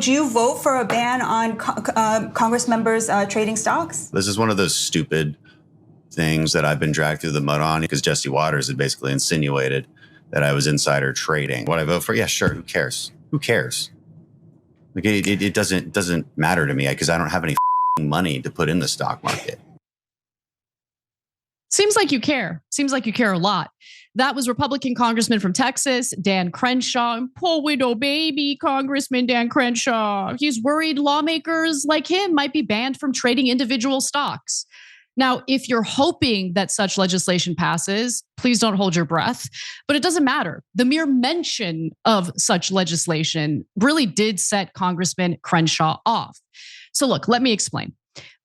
would you vote for a ban on Congress members trading stocks? This is one of those stupid things that I've been dragged through the mud on because Jesse Waters had basically insinuated that I was insider trading. What I vote for? Yeah, sure. Who cares? Who cares? Like it doesn't matter to me because I don't have any money to put in the stock market. Seems like you care. Seems like you care a lot. That was Republican Congressman from Texas, Dan Crenshaw. Poor widow baby Congressman Dan Crenshaw. He's worried lawmakers like him might be banned from trading individual stocks. Now, if you're hoping that such legislation passes, please don't hold your breath. But it doesn't matter. The mere mention of such legislation really did set Congressman Crenshaw off. So look, let me explain.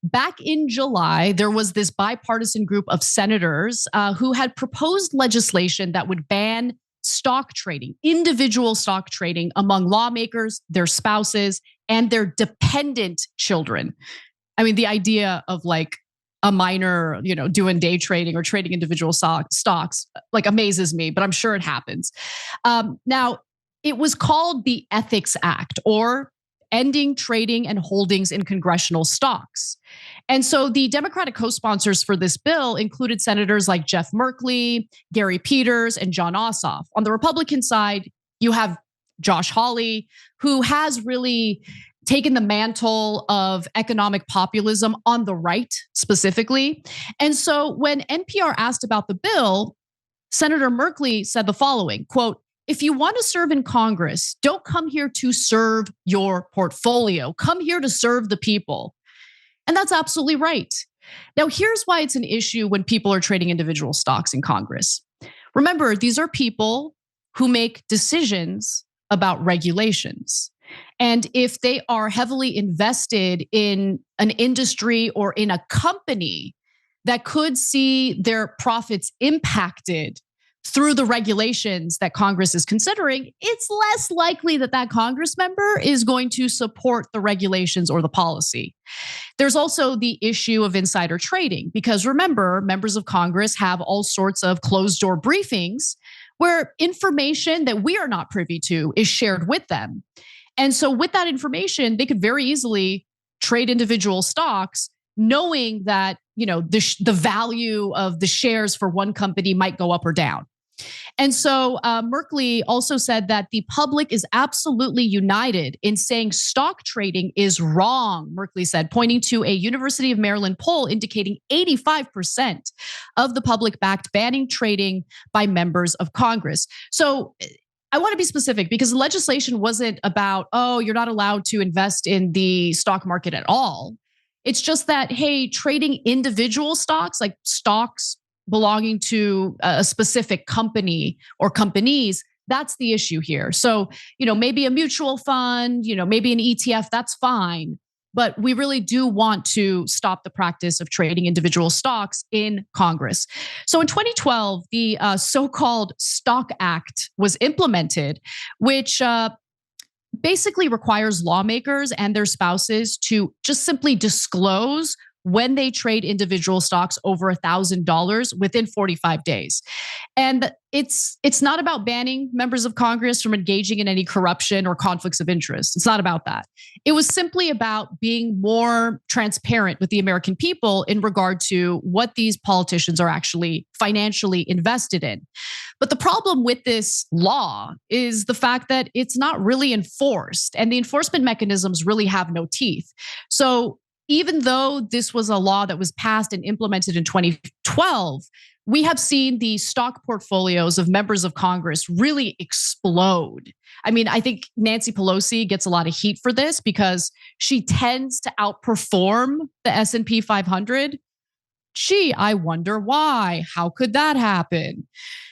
Back in July, there was this bipartisan group of senators who had proposed legislation that would ban stock trading, individual stock trading among lawmakers, their spouses, and their dependent children. I mean, the idea of like a minor, doing day trading or trading individual stocks, like amazes me, but I'm sure it happens. Now, it was called the Ethics Act, or Ending Trading and Holdings in Congressional Stocks. And so the Democratic co-sponsors for this bill included senators like Jeff Merkley, Gary Peters, and Jon Ossoff. On the Republican side, you have Josh Hawley, who has really taken the mantle of economic populism on the right specifically. And so when NPR asked about the bill, Senator Merkley said the following, quote, "If you want to serve in Congress, don't come here to serve your portfolio. Come here to serve the people." And that's absolutely right. Now, here's why it's an issue when people are trading individual stocks in Congress. Remember, these are people who make decisions about regulations. And if they are heavily invested in an industry or in a company that could see their profits impacted through the regulations that Congress is considering, it's less likely that that Congress member is going to support the regulations or the policy. There's also the issue of insider trading, because remember, members of Congress have all sorts of closed door briefings where information that we are not privy to is shared with them. And so with that information, they could very easily trade individual stocks, knowing that, the value of the shares for one company might go up or down. And so Merkley also said that the public is absolutely united in saying stock trading is wrong, Merkley said, pointing to a University of Maryland poll indicating 85% of the public backed banning trading by members of Congress. So I want to be specific because the legislation wasn't about, you're not allowed to invest in the stock market at all. It's just that, hey, trading individual stocks, like stocks belonging to a specific company or companies, that's the issue here. So, maybe a mutual fund, maybe an ETF, that's fine. But we really do want to stop the practice of trading individual stocks in Congress. So in 2012, the so-called Stock Act was implemented, which basically requires lawmakers and their spouses to just simply disclose when they trade individual stocks over $1,000 within 45 days. And it's not about banning members of Congress from engaging in any corruption or conflicts of interest. It's not about that. It was simply about being more transparent with the American people in regard to what these politicians are actually financially invested in. But the problem with this law is the fact that it's not really enforced, and the enforcement mechanisms really have no teeth. So even though this was a law that was passed and implemented in 2012, we have seen the stock portfolios of members of Congress really explode. I mean, I think Nancy Pelosi gets a lot of heat for this because she tends to outperform the S&P 500. Gee, I wonder why. How could that happen?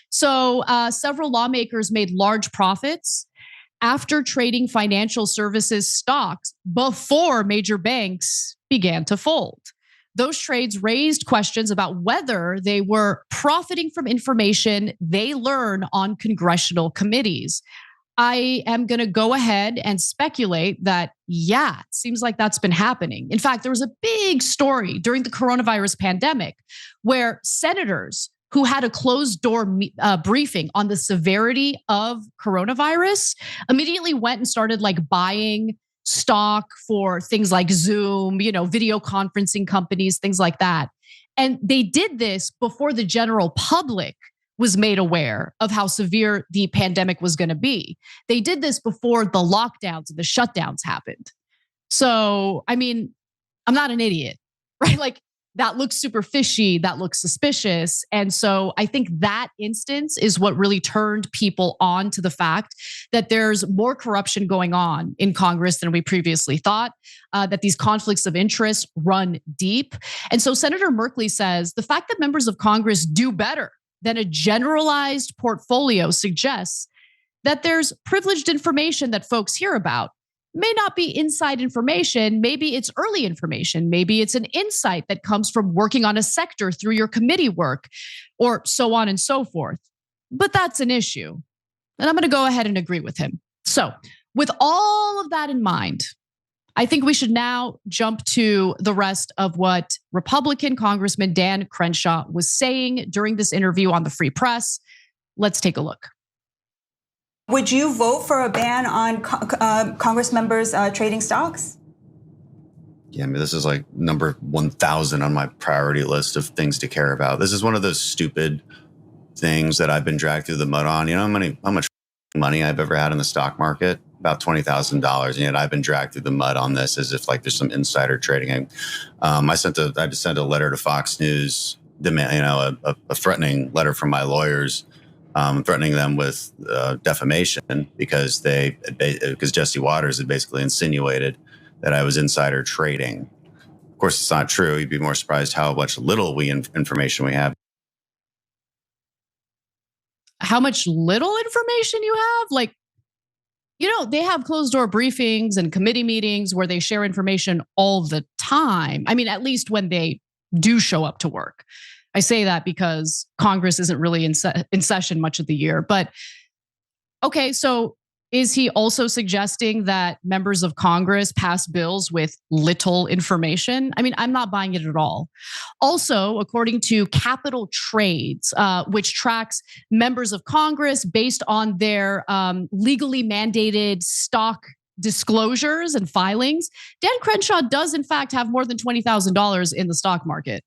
So several lawmakers made large profits after trading financial services stocks before major banks began to fold. Those trades raised questions about whether they were profiting from information they learn on congressional committees. I am going to go ahead and speculate that, it seems like that's been happening. In fact, there was a big story during the coronavirus pandemic where senators who had a closed door briefing on the severity of coronavirus immediately went and started buying stock for things like Zoom, video conferencing companies, things like that. And they did this before the general public was made aware of how severe the pandemic was going to be. They did this before the lockdowns and the shutdowns happened. So, I mean, I'm not an idiot, right? Like, that looks super fishy, that looks suspicious. And so I think that instance is what really turned people on to the fact that there's more corruption going on in Congress than we previously thought, that these conflicts of interest run deep. And so Senator Merkley says the fact that members of Congress do better than a generalized portfolio suggests that there's privileged information that folks hear about. May not be inside information. Maybe it's early information. Maybe it's an insight that comes from working on a sector through your committee work, or so on and so forth. But that's an issue. And I'm going to go ahead and agree with him. So, with all of that in mind, I think we should now jump to the rest of what Republican Congressman Dan Crenshaw was saying during this interview on the Free Press. Let's take a look. Would you vote for a ban on Congress members trading stocks? Yeah, I mean, this is like number 1,000 on my priority list of things to care about. This is one of those stupid things that I've been dragged through the mud on. You know how much money I've ever had in the stock market? About $20,000, and yet I've been dragged through the mud on this as if like there's some insider trading. I just sent a letter to Fox News, a threatening letter from my lawyers. Threatening them with defamation because Jesse Waters had basically insinuated that I was insider trading. Of course, it's not true. You'd be more surprised how much little information we have. How much little information you have? Like, they have closed door briefings and committee meetings where they share information all the time. I mean, at least when they do show up to work. I say that because Congress isn't really in session much of the year. But okay, so is he also suggesting that members of Congress pass bills with little information? I mean, I'm not buying it at all. Also, according to Capital Trades, which tracks members of Congress based on their legally mandated stock disclosures and filings, Dan Crenshaw does in fact have more than $20,000 in the stock market.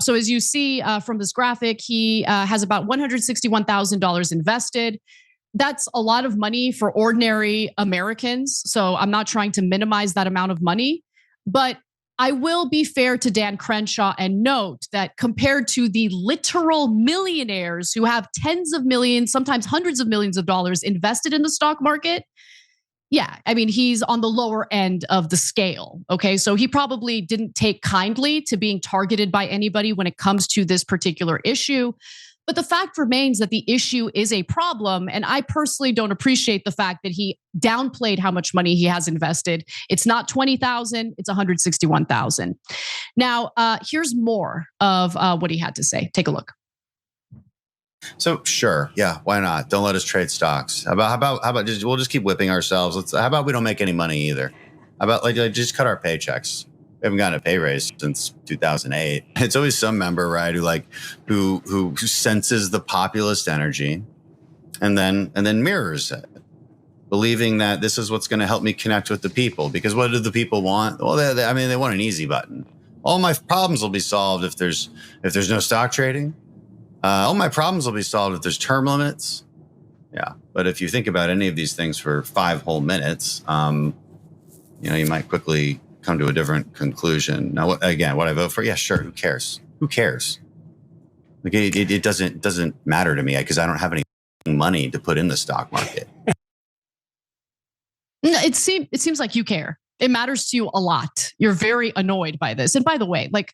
So as you see from this graphic, he has about $161,000 invested. That's a lot of money for ordinary Americans. So I'm not trying to minimize that amount of money, but I will be fair to Dan Crenshaw and note that compared to the literal millionaires who have tens of millions, sometimes hundreds of millions of dollars invested in the stock market, yeah, I mean, he's on the lower end of the scale. Okay, so he probably didn't take kindly to being targeted by anybody when it comes to this particular issue. But the fact remains that the issue is a problem. And I personally don't appreciate the fact that he downplayed how much money he has invested. It's not 20,000, it's 161,000. Now, here's more of what he had to say. Take a look. So sure, yeah, why not? Don't let us trade stocks. How about we'll just keep whipping ourselves. How about we don't make any money either? How about like just cut our paychecks? We haven't gotten a pay raise since 2008. It's always some member, right, who senses the populist energy, and then mirrors it, believing that this is what's going to help me connect with the people. Because what do the people want? Well, they want an easy button. All my problems will be solved if there's no stock trading. All my problems will be solved if there's term limits. Yeah, but if you think about any of these things for 5 whole minutes, you might quickly come to a different conclusion. Now, what I vote for? Yeah, sure. Who cares? Who cares? Like it doesn't matter to me because I don't have any money to put in the stock market. No, it seems like you care. It matters to you a lot. You're very annoyed by this. And by the way, like,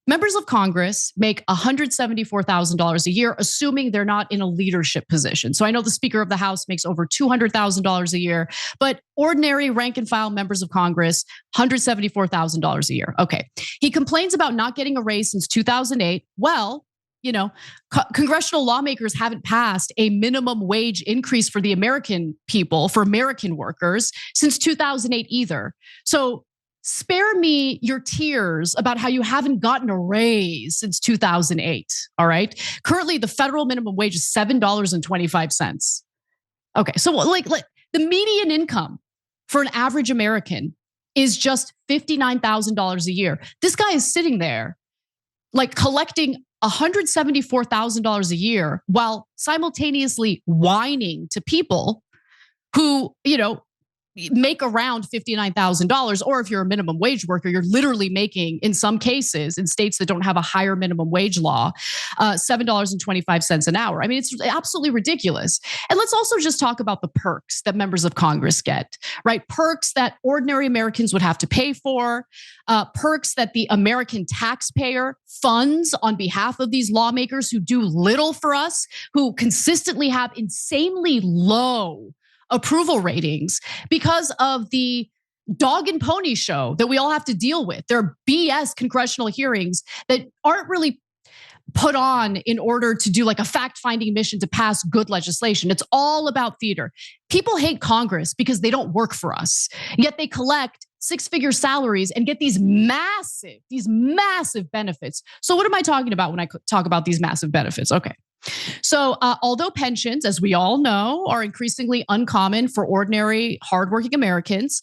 members of Congress make $174,000 a year, assuming they're not in a leadership position. So I know the Speaker of the House makes over $200,000 a year, but ordinary rank and file members of Congress, $174,000 a year. Okay. He complains about not getting a raise since 2008. Well, congressional lawmakers haven't passed a minimum wage increase for the American people, for American workers, since 2008 either. So spare me your tears about how you haven't gotten a raise since 2008, all right? Currently, the federal minimum wage is $7.25. Okay, so like the median income for an average American is just $59,000 a year. This guy is sitting there like collecting $174,000 a year while simultaneously whining to people who, make around $59,000. Or if you're a minimum wage worker, you're literally making, in some cases, in states that don't have a higher minimum wage law, $7.25 an hour. I mean, it's absolutely ridiculous. And let's also just talk about the perks that members of Congress get, right? Perks that ordinary Americans would have to pay for, perks that the American taxpayer funds on behalf of these lawmakers who do little for us, who consistently have insanely low approval ratings because of the dog and pony show that we all have to deal with. There are BS congressional hearings that aren't really put on in order to do like a fact-finding mission to pass good legislation. It's all about theater. People hate Congress because they don't work for us, yet they collect six-figure salaries and get these massive benefits. So what am I talking about when I talk about these massive benefits? Okay. So although pensions, as we all know, are increasingly uncommon for ordinary, hardworking Americans,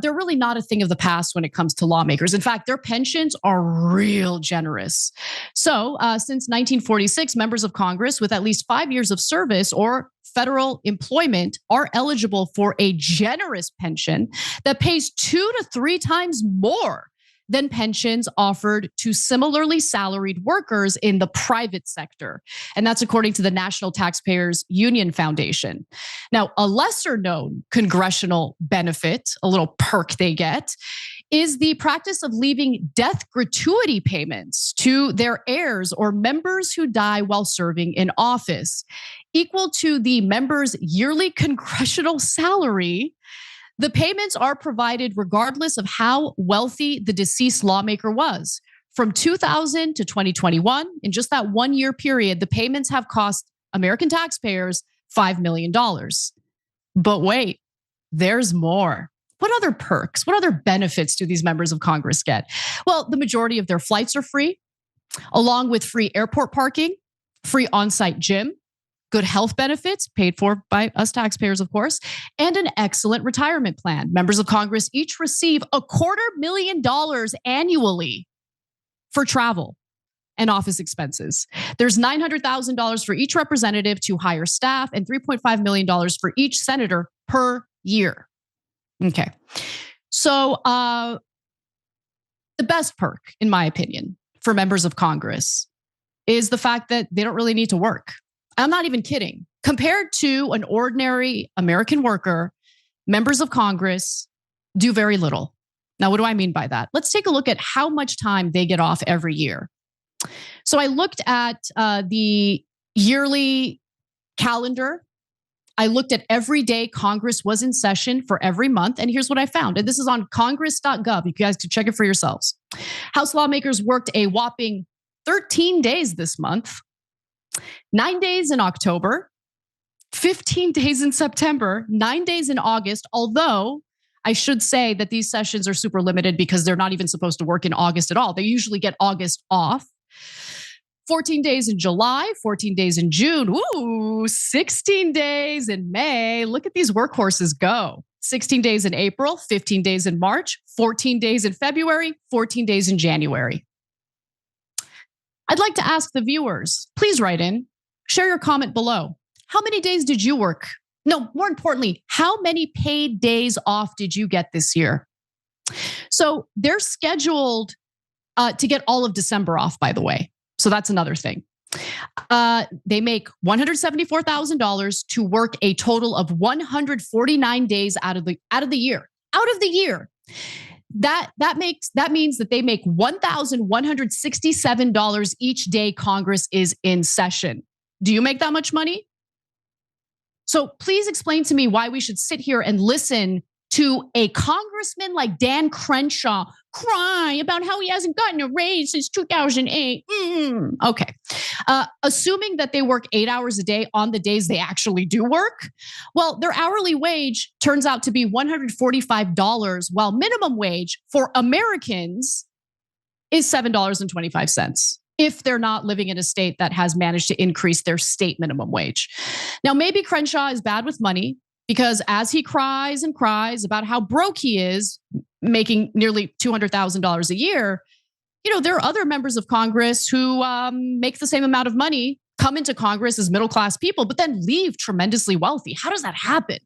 they're really not a thing of the past when it comes to lawmakers. In fact, their pensions are real generous. So since 1946, members of Congress with at least 5 years of service or federal employment are eligible for a generous pension that pays 2 to 3 times more than pensions offered to similarly salaried workers in the private sector. And that's according to the National Taxpayers Union Foundation. Now, a lesser known congressional benefit, a little perk they get, is the practice of leaving death gratuity payments to their heirs or members who die while serving in office, equal to the member's yearly congressional salary. The payments are provided regardless of how wealthy the deceased lawmaker was. From 2000 to 2021, in just that 1 year period, the payments have cost American taxpayers $5 million. But wait, there's more. What other perks, what other benefits do these members of Congress get? Well, the majority of their flights are free, along with free airport parking, free on-site gym, good health benefits paid for by us taxpayers, of course, and an excellent retirement plan. Members of Congress each receive $250,000 annually for travel and office expenses. There's $900,000 for each representative to hire staff and $3.5 million for each senator per year. Okay. So the best perk, in my opinion, for members of Congress is the fact that they don't really need to work. I'm not even kidding. Compared to an ordinary American worker, members of Congress do very little. Now, what do I mean by that? Let's take a look at how much time they get off every year. So I looked at the yearly calendar. I looked at every day Congress was in session for every month. And here's what I found. And this is on congress.gov. You guys can check it for yourselves. House lawmakers worked a whopping 13 days this month. 9 days in October, 15 days in September, 9 days in August, although I should say that these sessions are super limited because they're not even supposed to work in August at all. They usually get August off. 14 days in July, 14 days in June, 16 days in May. Look at these workhorses go. 16 days in April, 15 days in March, 14 days in February, 14 days in January. I'd like to ask the viewers, please write in, share your comment below. How many days did you work? No, more importantly, how many paid days off did you get this year? So they're scheduled to get all of December off, by the way. So that's another thing. They make $174,000 to work a total of 149 days out of the year. Out of the year. That means that they make $1,167 each day Congress is in session. Do you make that much money? So please explain to me why we should sit here and listen to a congressman like Dan Crenshaw cry about how he hasn't gotten a raise since 2008. Okay. Assuming that they work 8 hours a day on the days they actually do work, well, their hourly wage turns out to be $145, while minimum wage for Americans is $7.25 if they're not living in a state that has managed to increase their state minimum wage. Now, maybe Crenshaw is bad with money. Because as he cries and cries about how broke he is, making nearly $200,000 a year, there are other members of Congress who make the same amount of money, come into Congress as middle-class people, but then leave tremendously wealthy. How does that happen?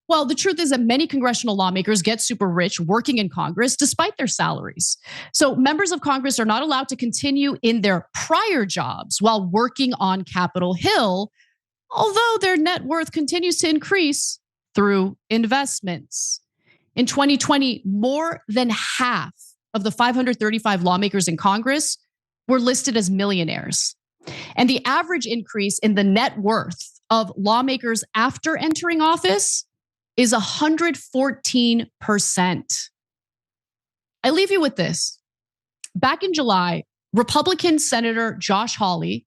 Well, the truth is that many congressional lawmakers get super rich working in Congress despite their salaries. So members of Congress are not allowed to continue in their prior jobs while working on Capitol Hill, although their net worth continues to increase through investments. In 2020, more than half of the 535 lawmakers in Congress were listed as millionaires. And the average increase in the net worth of lawmakers after entering office is 114%. I leave you with this. Back in July, Republican Senator Josh Hawley,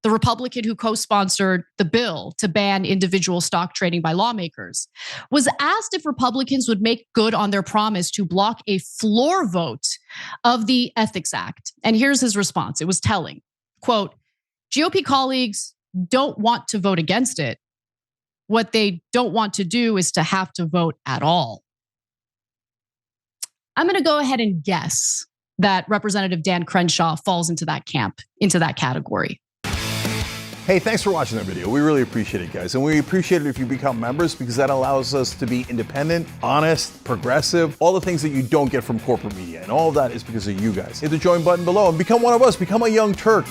the Republican who co-sponsored the bill to ban individual stock trading by lawmakers, was asked if Republicans would make good on their promise to block a floor vote of the Ethics Act. And here's his response. It was telling. Quote, GOP colleagues don't want to vote against it. What they don't want to do is to have to vote at all. I'm going to go ahead and guess that Representative Dan Crenshaw falls into that camp, into that category. Hey, thanks for watching that video. We really appreciate it, guys. And we appreciate it if you become members because that allows us to be independent, honest, progressive, all the things that you don't get from corporate media. And all of that is because of you guys. Hit the join button below and become one of us. Become a young Turk.